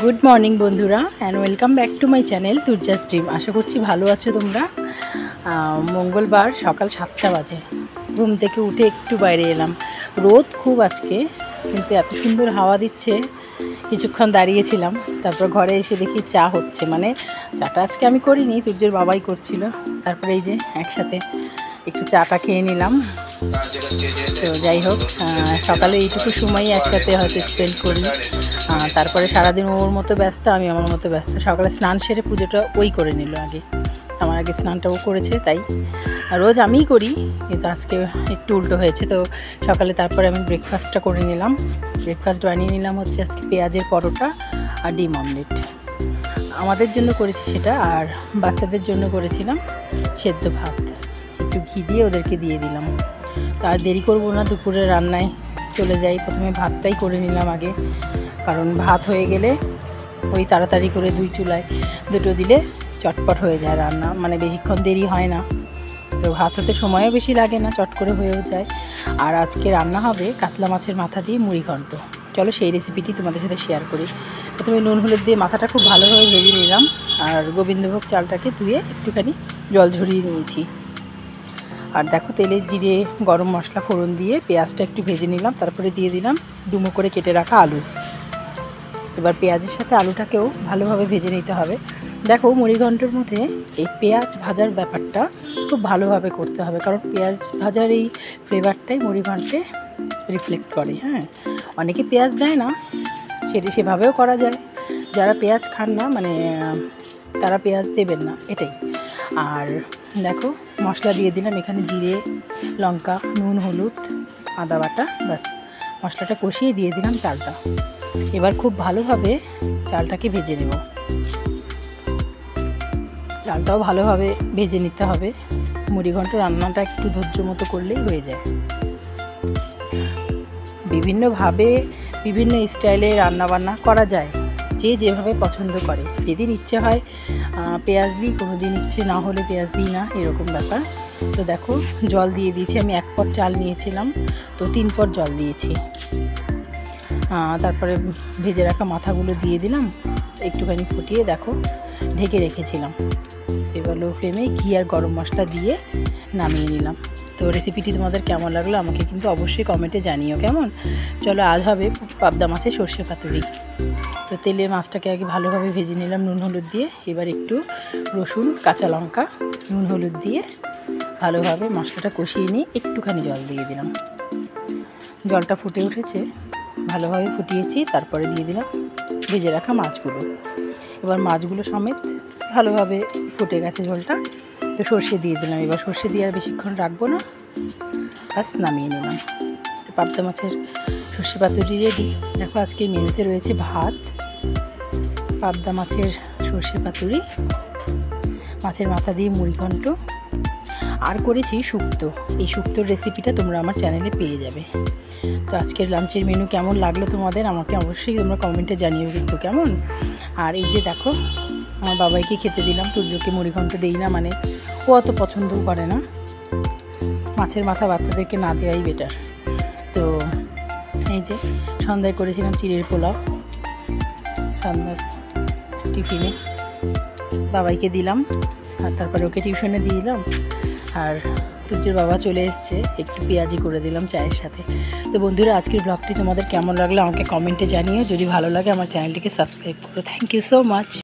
Good morning বন্ধুরা and welcome back to my channel Turya's dream. আশা করছি ভালো আছো তোমরা। মঙ্গলবার সকাল 7টা বাজে ঘুম থেকে উঠে একটু বাইরে এলাম। রোদ খুব আজকে, কিন্তু এত সুন্দর হাওয়া দিচ্ছে, কিছুক্ষণ দাঁড়িয়েছিলাম। তারপর ঘরে এসে দেখি চা হচ্ছে, মানে চাটা আজকে আমি করিনি, তুর্যের বাবাই করছিল। তারপরে এই যে একসাথে একটু চাটা খেয়ে নিলাম। তো যাই হোক, সকালে এইটুকু সময়ই একসাথে হয়তো স্পেন্ড করি। তারপরে সারাদিন ওর মতো ব্যস্ত, আমি আমার মতো ব্যস্ত। সকালে স্নান সেরে পুজোটা ওই করে নিল আগে, আমার আগে স্নানটা ও করেছে। তাই রোজ আমিই করি, কিন্তু আজকে একটু উল্টো হয়েছে। তো সকালে তারপরে আমি ব্রেকফাস্টটা করে নিলাম। ব্রেকফাস্ট বানিয়ে নিলাম হচ্ছে আজকে পেঁয়াজের পরোটা আর ডিম অমলেট। আমাদের জন্য করেছি সেটা, আর বাচ্চাদের জন্য করেছিলাম সেদ্ধ ভাত। একটু ঘি দিয়ে ওদেরকে দিয়ে দিলাম। আর দেরি করবো না, দুপুরে রান্নায় চলে যাই। প্রথমে ভাতটাই করে নিলাম আগে, কারণ ভাত হয়ে গেলে ওই তাড়াতাড়ি করে দুই চুলায় দুটো দিলে চটপট হয়ে যায় রান্না, মানে বেশিক্ষণ দেরি হয় না। তো ভাত হতে সময়ও বেশি লাগে না, চট করে হয়েও যায়। আর আজকে রান্না হবে কাতলা মাছের মাথা দিয়ে মুড়ি ঘন্ট। চলো সেই রেসিপিটি তোমাদের সাথে শেয়ার করি। প্রথমে নুন হলুদ দিয়ে মাথাটা খুব ভালোভাবে ভেজে নিলাম, আর গোবিন্দভোগ চালটাকে ধুয়ে একটুখানি জল ঝরিয়ে নিয়েছি। আর দেখো, তেলে জিরে গরম মশলা ফোড়ন দিয়ে পেঁয়াজটা একটু ভেজে নিলাম। তারপরে দিয়ে দিলাম ডুমো করে কেটে রাখা আলু। এবার পেঁয়াজের সাথে আলুটাকেও ভালোভাবে ভেজে নিতে হবে। দেখো, মুড়িঘণ্টের মধ্যে এই পেঁয়াজ ভাজার ব্যাপারটা খুব ভালোভাবে করতে হবে, কারণ পেঁয়াজ ভাজার এই ফ্লেভারটাই মুড়িঘণ্টে রিফ্লেক্ট করে। অনেকে পেঁয়াজ দেয় না, সেভাবেও করা যায়। যারা পেঁয়াজ খান না, মানে তারা পেঁয়াজ দেবেন না, এটাই। আর দেখো, মশলা দিয়ে দিলাম এখানে জিরে, লঙ্কা, নুন, হলুদ, আদা বাটা, ব্যাস। মশলাটা কষিয়ে দিয়ে দিলাম চালটা। এবার খুব ভালোভাবে চালটাকে ভেজে নেব। চালটাও ভালোভাবে ভেজে নিতে হবে। মুড়িঘণ্ট রান্নাটা একটু ধৈর্য মতো করলেই হয়ে যায়। বিভিন্নভাবে বিভিন্ন স্টাইলে রান্নাবান্না করা যায়, যে যেভাবে পছন্দ করে। যেদিন ইচ্ছে হয় পেঁয়াজ দিই, কোনো দিন ইচ্ছে না হলে পেঁয়াজ দিই না, এরকম ব্যাপার। তো দেখো, জল দিয়ে দিয়েছি। আমি 1 পট চাল নিয়েছিলাম, তো 3 পট জল দিয়েছি। তারপরে ভেজে রাখা মাথাগুলো দিয়ে দিলাম, একটুখানি ফুটিয়ে দেখো ঢেকে রেখেছিলাম। এবার লো ফ্লেমে ঘি আর গরম মশলা দিয়ে নামিয়ে নিলাম। তো রেসিপিটি তোমাদের কেমন লাগলো আমাকে কিন্তু অবশ্যই কমেন্টে জানিও কেমন। চলো, আজ হবে পাবদা মাছের সর্ষে পাতুরি। তো তেলে মাছটাকে আগে ভালোভাবে ভেজে নিলাম নুন হলুদ দিয়ে। এবার একটু রসুন, কাঁচা লঙ্কা, নুন হলুদ দিয়ে ভালোভাবে মশলাটা কষিয়ে নিয়ে একটুখানি জল দিয়ে দিলাম। জলটা ফুটে উঠেছে, ভালোভাবে ফুটিয়েছি। তারপরে দিয়ে দিলাম ভেজে রাখা মাছগুলো। এবার মাছগুলো সমেত ভালোভাবে ফুটে গেছে ঝোলটা, তো সর্ষে দিয়ে দিলাম। এবার সর্ষে দিয়ে আর বেশিক্ষণ রাখবো না, বাস নামিয়ে নিলাম। তো পাবদা মাছের সর্ষে পাতুরি রেডি। দেখো, আজকের মেনুতে রয়েছে ভাত, পাবদা মাছের সর্ষে পাতুরি, মাছের মাথা দিয়ে মুড়িঘণ্ট, আর করেছি শুক্তো। এই শুক্তোর রেসিপিটা তোমরা আমার চ্যানেলে পেয়ে যাবে। তো আজকের লাঞ্চের মেনু কেমন লাগলো তোমাদের আমাকে অবশ্যই তোমরা কমেন্টে জানিও কিন্তু কেমন। আর এই যে দেখো, আমার বাবাইকে খেতে দিলাম। তুর্যকে মুড়িঘণ্ট দেই না, মানে ও অত পছন্দও করে না। মাছের মাথা বাচ্চাদেরকে না দেওয়াই বেটার। তো এই যে সন্ধ্যায় করেছিলাম চিড়ের পোলাও, সন্ধ্যার টিফিনে বাবাইকে দিলাম। আর তারপরে ওকে টিউশনে দিয়ে দিলাম। আর তুর্যের বাবা চলে এসছে, একটু পেঁয়াজি করে দিলাম চায়ের সাথে। তো বন্ধুরা, আজকের ব্লগটি তোমাদের কেমন লাগলো আমাকে কমেন্টে জানিও। যদি ভালো লাগে আমার চ্যানেলটিকে সাবস্ক্রাইব করো। Thank you so much.